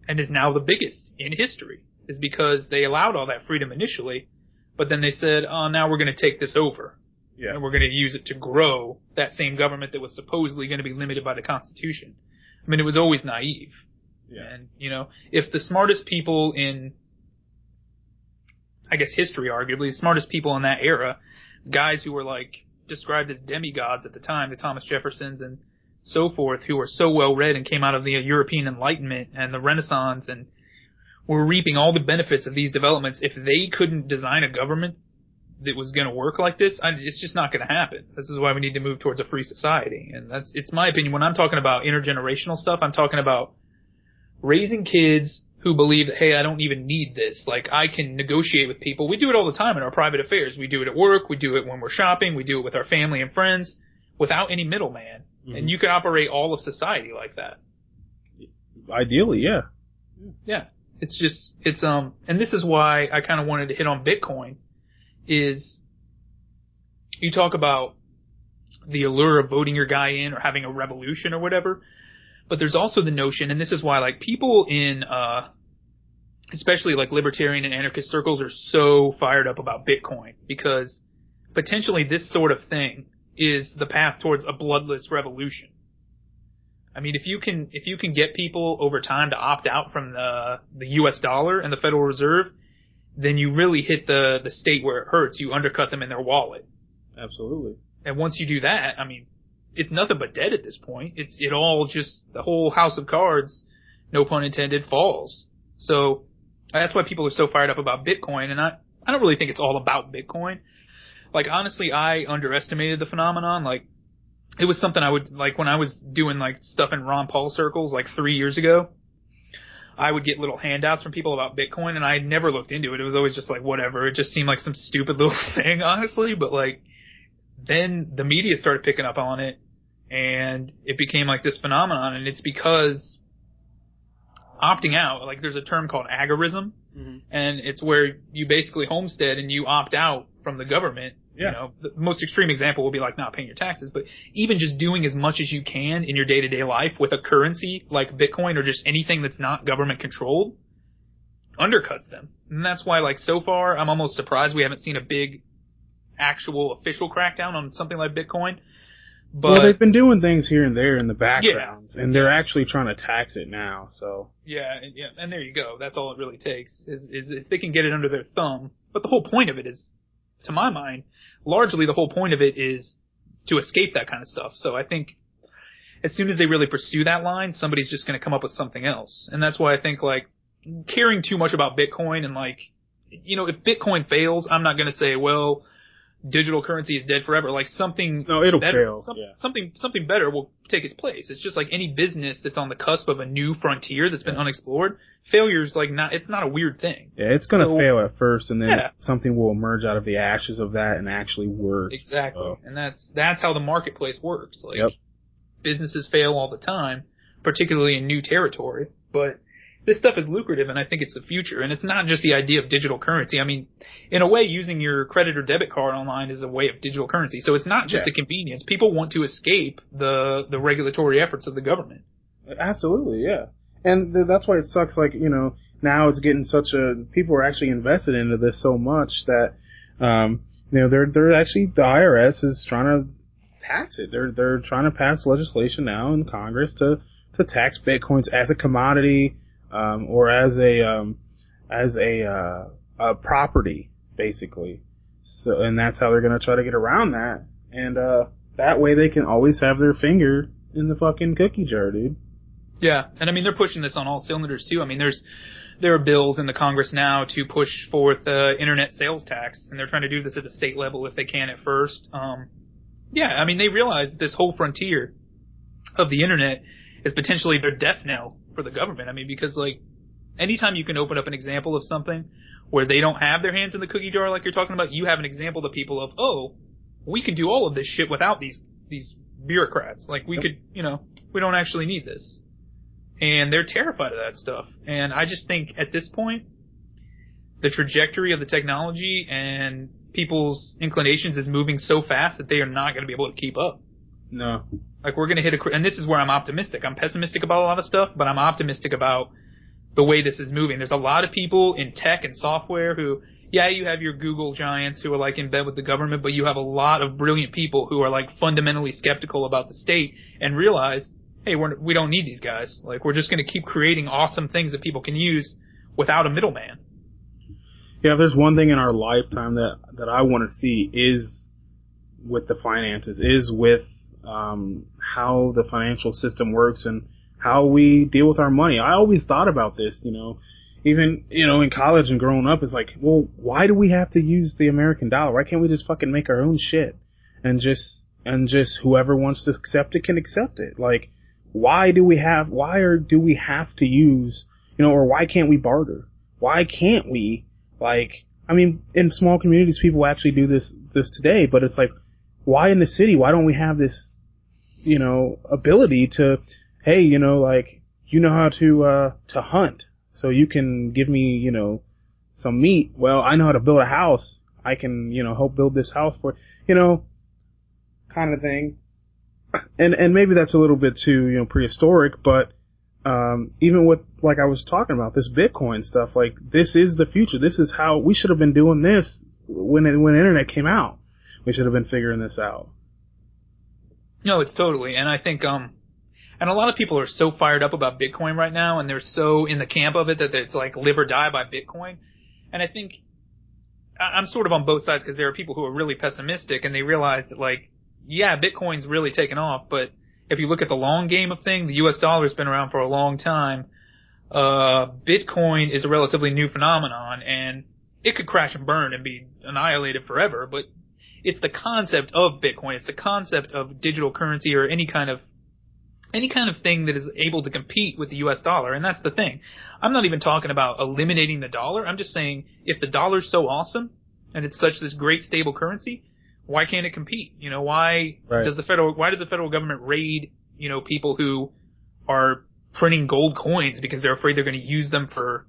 and is now the biggest in history, is because they allowed all that freedom initially, but then they said, oh, now we're going to take this over. Yeah. And we're going to use it to grow that same government that was supposedly going to be limited by the Constitution. I mean, it was always naive. Yeah. And, you know, if the smartest people in, I guess, history, arguably, the smartest people in that era, guys who were, like, described as demigods at the time, the Thomas Jeffersons and so forth, who were so well read and came out of the European Enlightenment and the Renaissance and were reaping all the benefits of these developments, if they couldn't design a government that was going to work like this, it's just not going to happen. This is why we need to move towards a free society. And it's my opinion. When I'm talking about intergenerational stuff, I'm talking about raising kids who believe that, hey, I don't even need this. Like, I can negotiate with people. We do it all the time in our private affairs. We do it at work. We do it when we're shopping. We do it with our family and friends without any middleman. Mm-hmm. And you can operate all of society like that. Ideally, yeah. Yeah. And this is why I kind of wanted to hit on Bitcoin, is you talk about the allure of voting your guy in or having a revolution or whatever, but there's also the notion, and this is why, like, people in, especially like libertarian and anarchist circles are so fired up about Bitcoin, because potentially this sort of thing is the path towards a bloodless revolution. I mean, if you can get people over time to opt out from the US dollar and the Federal Reserve, then you really hit the state where it hurts. You undercut them in their wallet. Absolutely. And once you do that, I mean, it's nothing but dead at this point. It all just, the whole house of cards, no pun intended, falls. So that's why people are so fired up about Bitcoin. And I don't really think it's all about Bitcoin. Like, honestly, I underestimated the phenomenon. Like, it was something I would, like, when I was doing, like, stuff in Ron Paul circles, like, 3 years ago, I would get little handouts from people about Bitcoin, and I had never looked into it. It was always just like, whatever. It just seemed like some stupid little thing, honestly. But, like, then the media started picking up on it, and it became, like, this phenomenon. And it's because opting out, like, there's a term called agorism, and it's where you basically homestead and you opt out from the government. Yeah. You know, the most extreme example would be like not paying your taxes, but even just doing as much as you can in your day-to-day life with a currency like Bitcoin or just anything that's not government controlled undercuts them. And that's why, like, so far, I'm almost surprised we haven't seen a big actual official crackdown on something like Bitcoin. But, well, they've been doing things here and there in the background, and they're actually trying to tax it now, so. Yeah, and there you go. That's all it really takes, is if they can get it under their thumb. But the whole point of it is, to my mind, largely the whole point of it is to escape that kind of stuff. So I think as soon as they really pursue that line, somebody's just going to come up with something else. And that's why I think, like, caring too much about Bitcoin and, like, you know, if Bitcoin fails, I'm not going to say, well, digital currency is dead forever. Like, something it'll better, fail. something better will take its place. It's just like any business that's on the cusp of a new frontier that's been unexplored. Failure's like it's not a weird thing. Yeah, it's gonna fail at first, and then something will emerge out of the ashes of that and actually work. Exactly. And that's how the marketplace works. Like, businesses fail all the time, particularly in new territory, but this stuff is lucrative, and I think it's the future. And it's not just the idea of digital currency. I mean, in a way, using your credit or debit card online is a way of digital currency. So it's not just the convenience. People want to escape the regulatory efforts of the government. Absolutely, yeah. And that's why it sucks, like, you know, now it's getting people are actually invested into this so much that, you know, they're actually, the IRS is trying to tax it. They're trying to pass legislation now in Congress to tax Bitcoins as a commodity, or as a property, basically. So, and that's how they're gonna try to get around that. And, that way they can always have their finger in the fucking cookie jar, dude. Yeah, and I mean, they're pushing this on all cylinders too. I mean, there are bills in the Congress now to push forth internet sales tax, and they're trying to do this at the state level if they can at first. Yeah, I mean, they realize that this whole frontier of the internet is potentially their death knell for the government. I mean, because, like, anytime you can open up an example of something where they don't have their hands in the cookie jar like you're talking about, you have an example to people of, oh, we can do all of this shit without these bureaucrats. Like, we could, you know, we don't actually need this. And they're terrified of that stuff. And I just think at this point, the trajectory of the technology and people's inclinations is moving so fast that they are not going to be able to keep up. No. Like, we're going to hit and this is where I'm optimistic. I'm pessimistic about a lot of stuff, but I'm optimistic about the way this is moving. There's a lot of people in tech and software who, yeah, you have your Google giants who are, like, in bed with the government, but you have a lot of brilliant people who are, like, fundamentally skeptical about the state and realize hey, we don't need these guys. Like, we're just going to keep creating awesome things that people can use without a middleman. Yeah, if there's one thing in our lifetime that I want to see is with the finances, is with how the financial system works and how we deal with our money. I always thought about this, even, in college and growing up, it's like, well, why do we have to use the American dollar? Why can't we just fucking make our own shit and just whoever wants to accept it can accept it? Like, why do we have to use, or why can't we barter? Why can't we, in small communities, people actually do this today, but it's like, why in the city? Why don't we have this, ability to, hey, how to hunt, so you can give me, some meat. Well, I know how to build a house. I can, help build this house for, kind of thing. And maybe that's a little bit too, prehistoric, but, even with, like I was talking about, this Bitcoin stuff, like, this is the future. This is how we should have been doing this when internet came out. We should have been figuring this out. No, it's totally. And I think, and a lot of people are so fired up about Bitcoin right now, and they're so in the camp of it that it's like live or die by Bitcoin. And I think I'm sort of on both sides, because there are people who are really pessimistic and they realize that, like, yeah, Bitcoin's really taken off, but if you look at the long game of things, the US dollar's been around for a long time. Bitcoin is a relatively new phenomenon, and it could crash and burn and be annihilated forever, but it's the concept of Bitcoin. It's the concept of digital currency, or any kind of thing that is able to compete with the US dollar. And that's the thing. I'm not even talking about eliminating the dollar. I'm just saying, if the dollar's so awesome and it's such this great stable currency, why can't it compete? Why does the federal government raid, people who are printing gold coins because they're afraid they're going to use them for,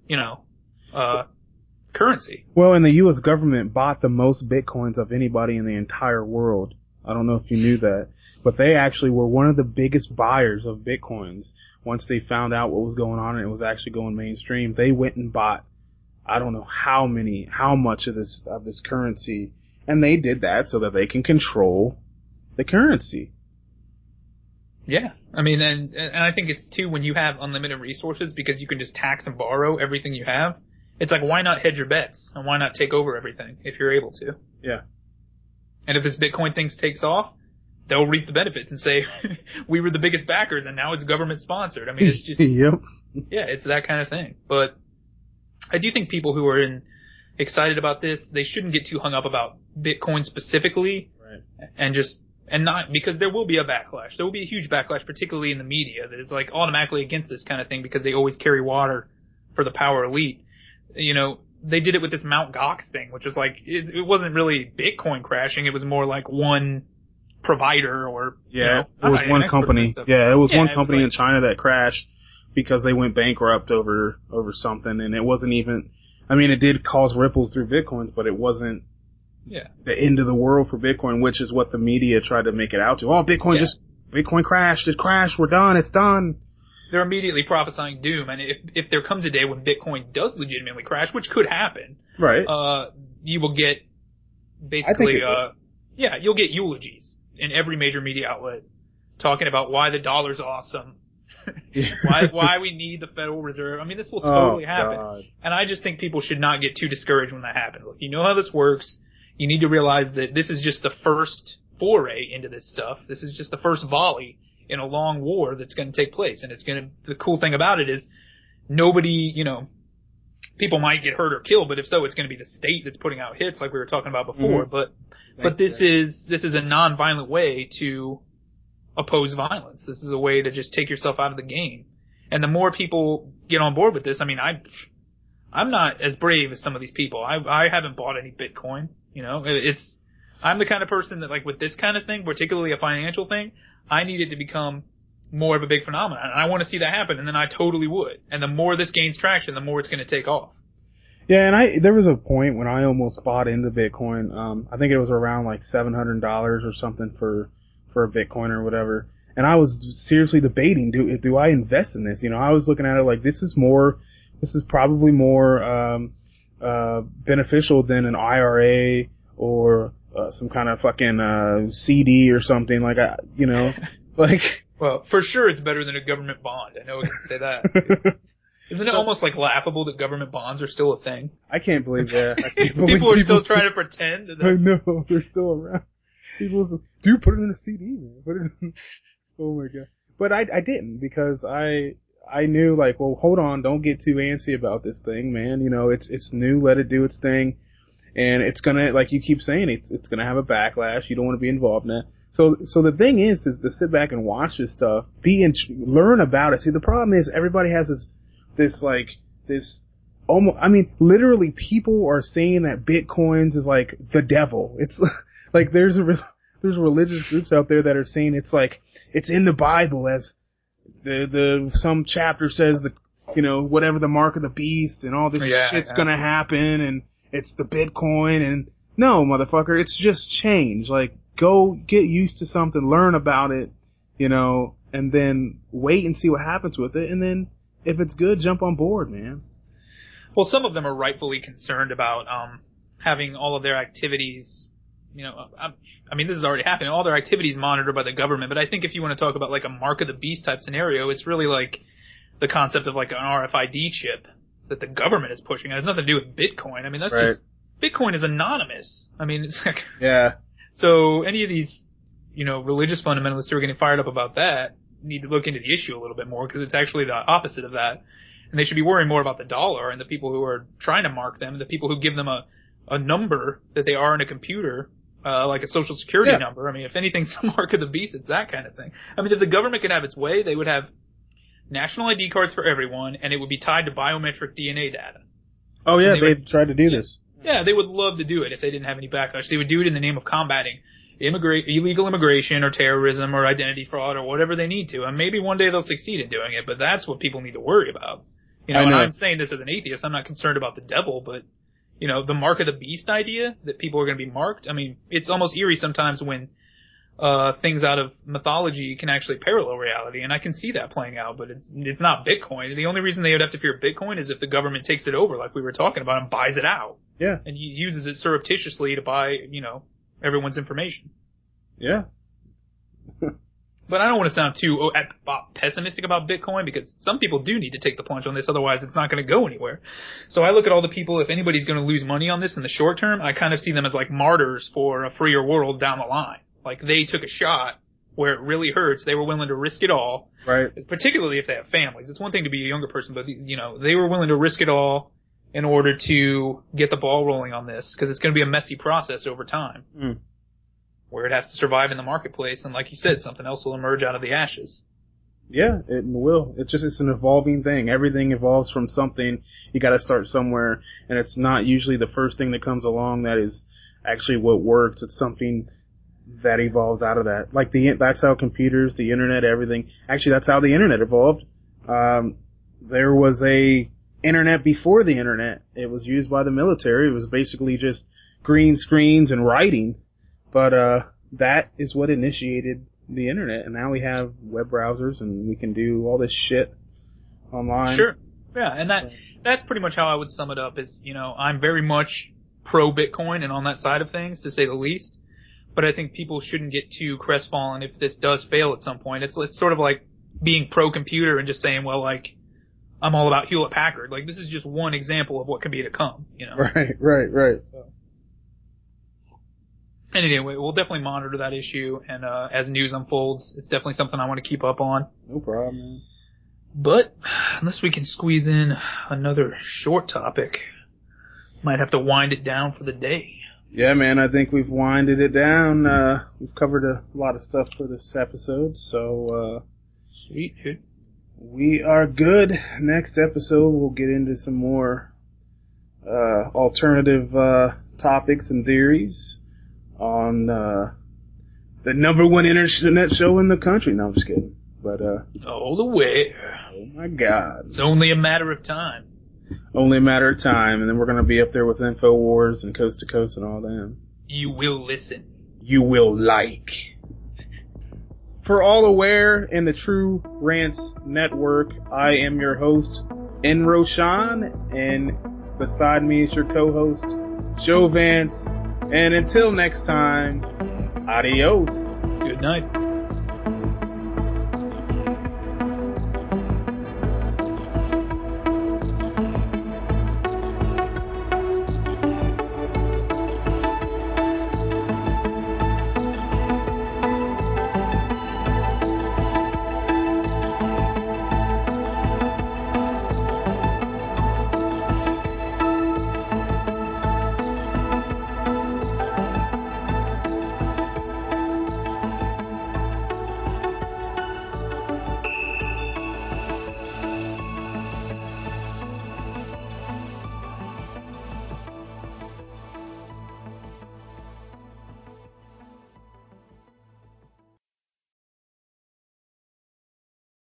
currency? Well, and the U.S. government bought the most Bitcoins of anybody in the entire world. I don't know if you knew that, but they actually were one of the biggest buyers of Bitcoins. Once they found out what was going on and it was actually going mainstream, they went and bought, I don't know how much of this currency. And they did that so that they can control the currency. Yeah. I mean, and I think it's too, when you have unlimited resources, because you can just tax and borrow everything you have, it's like, why not hedge your bets? And why not take over everything if you're able to? Yeah. And if this Bitcoin thing takes off, they'll reap the benefits and say, we were the biggest backers and now it's government sponsored. I mean, it's just, yep. Yeah, it's that kind of thing. But I do think people who are excited about this, they shouldn't get too hung up about Bitcoin specifically. Right. And not, because there will be a backlash. There will be a huge backlash, particularly in the media, that is like automatically against this kind of thing because they always carry water for the power elite. They did it with this Mt. Gox thing, which is like, it wasn't really Bitcoin crashing. It was more like one provider, or, it was one company. Yeah, it was one company in China that crashed because they went bankrupt over something, and it wasn't even, it did cause ripples through Bitcoins, but it wasn't the end of the world for Bitcoin, which is what the media tried to make it out to. Oh, Bitcoin crashed, we're done, it's done. They're immediately prophesying doom, and if there comes a day when Bitcoin does legitimately crash, which could happen, right? You will get basically, you'll get eulogies in every major media outlet talking about why the dollar's awesome, why we need the Federal Reserve. I mean, this will totally happen, God. And I just think people should not get too discouraged when that happens. Look, you know how this works. You need to realize that this is just the first foray into this stuff. This is just the first volley in a long war that's going to take place. And the cool thing about it is nobody, people might get hurt or killed, but if so, it's going to be the state that's putting out hits like we were talking about before. Mm-hmm. But this is a non-violent way to oppose violence. This is a way to just take yourself out of the game. And the more people get on board with this, I'm not as brave as some of these people. I haven't bought any Bitcoin. I'm the kind of person that, like, with this kind of thing, particularly a financial thing, I need it to become more of a big phenomenon. And I want to see that happen, and then I totally would. And the more this gains traction, the more it's going to take off. Yeah, and there was a point when I almost bought into Bitcoin. I think it was around like $700 or something for a Bitcoin or whatever. And I was seriously debating, do I invest in this? I was looking at it like, this is probably more beneficial than an IRA or some kind of fucking CD or something, like, like, Well, for sure it's better than a government bond. I know we can say that. Isn't it almost like laughable that government bonds are still a thing? I can't believe that. I can't believe People are still trying to pretend that I know, they're still around. People, dude, put it in a CD, man. Put it in, oh my god. But I didn't, because I knew, like, well, hold on, don't get too antsy about this thing, man. You know, it's new, let it do its thing. And it's gonna, like you keep saying, it's gonna have a backlash. You don't want to be involved in that. So the thing is to sit back and watch this stuff, learn about it. See, the problem is everybody has this almost, I mean, literally people are saying that Bitcoins is like the devil. It's like there's religious groups out there that are saying it's like, it's in the Bible as some chapter says whatever the mark of the beast and all this shit's gonna happen and it's the Bitcoin and no, motherfucker, it's just change. Like, go get used to something, learn about it, and then wait and see what happens with it, and then if it's good, jump on board, man. Well, some of them are rightfully concerned about having all of their activities, I mean, this is already happening, all their activities monitored by the government, but I think if you want to talk about like a mark of the beast type scenario, it's really like the concept of like an RFID chip that the government is pushing. It has nothing to do with Bitcoin. I mean, that's just, Bitcoin is anonymous. I mean, it's like, so any of these, religious fundamentalists who are getting fired up about that need to look into the issue a little bit more, because it's actually the opposite of that. And they should be worrying more about the dollar and the people who are trying to mark them, the people who give them a number that they are in a computer, like a social security number. I mean, if anything's the mark of the beast, it's that kind of thing. I mean, if the government could have its way, they would have national ID cards for everyone, and it would be tied to biometric DNA data. Oh yeah, they've tried to do this. Yeah, they would love to do it if they didn't have any backlash. They would do it in the name of combating illegal immigration or terrorism or identity fraud or whatever they need to. And maybe one day they'll succeed in doing it, but that's what people need to worry about. And I'm saying this as an atheist. I'm not concerned about the devil, but, the mark of the beast idea that people are going to be marked. I mean, it's almost eerie sometimes when things out of mythology can actually parallel reality, and I can see that playing out, but it's not Bitcoin. The only reason they would have to fear Bitcoin is if the government takes it over, like we were talking about, and buys it out. Yeah. And uses it surreptitiously to buy, everyone's information. Yeah. But I don't want to sound too pessimistic about Bitcoin, because some people do need to take the plunge on this, otherwise it's not going to go anywhere. So I look at all the people, if anybody's going to lose money on this in the short term, I kind of see them as like martyrs for a freer world down the line. Like, they took a shot where it really hurts. They were willing to risk it all. Right. Particularly if they have families. It's one thing to be a younger person, but, they were willing to risk it all in order to get the ball rolling on this, because it's going to be a messy process over time. Where it has to survive in the marketplace, and like you said, something else will emerge out of the ashes. Yeah, it will. It's an evolving thing. Everything evolves from something. You gotta start somewhere, and it's not usually the first thing that comes along that is actually what works. It's something that evolves out of that. Like that's how computers, the internet, everything. Actually, that's how the internet evolved. There was a internet before the internet. It was used by the military. It was basically just green screens and writing. But that is what initiated the internet, and now we have web browsers, and we can do all this shit online. Sure. Yeah, and that's pretty much how I would sum it up. Is I'm very much pro Bitcoin and on that side of things, to say the least. But I think people shouldn't get too crestfallen if this does fail at some point. It's sort of like being pro computer and just saying, well, like, I'm all about Hewlett Packard. Like, this is just one example of what can be to come. Right. And anyway, we'll definitely monitor that issue, and as news unfolds, it's definitely something I want to keep up on. No problem, man. But unless we can squeeze in another short topic, might have to wind it down for the day. Yeah, man, I think we've winded it down. We've covered a lot of stuff for this episode, so sweet, dude. We are good. Next episode, we'll get into some more alternative topics and theories on the number one internet show in the country. No, I'm just kidding. But all the way. Oh my God. It's only a matter of time. Only a matter of time, and then we're gonna be up there with InfoWars and Coast to Coast and all them. You will listen. You will like. For all aware in the TrueRants network, I am your host, Enroshan, and beside me is your co-host, Joe Vance. And until next time, adios. Good night.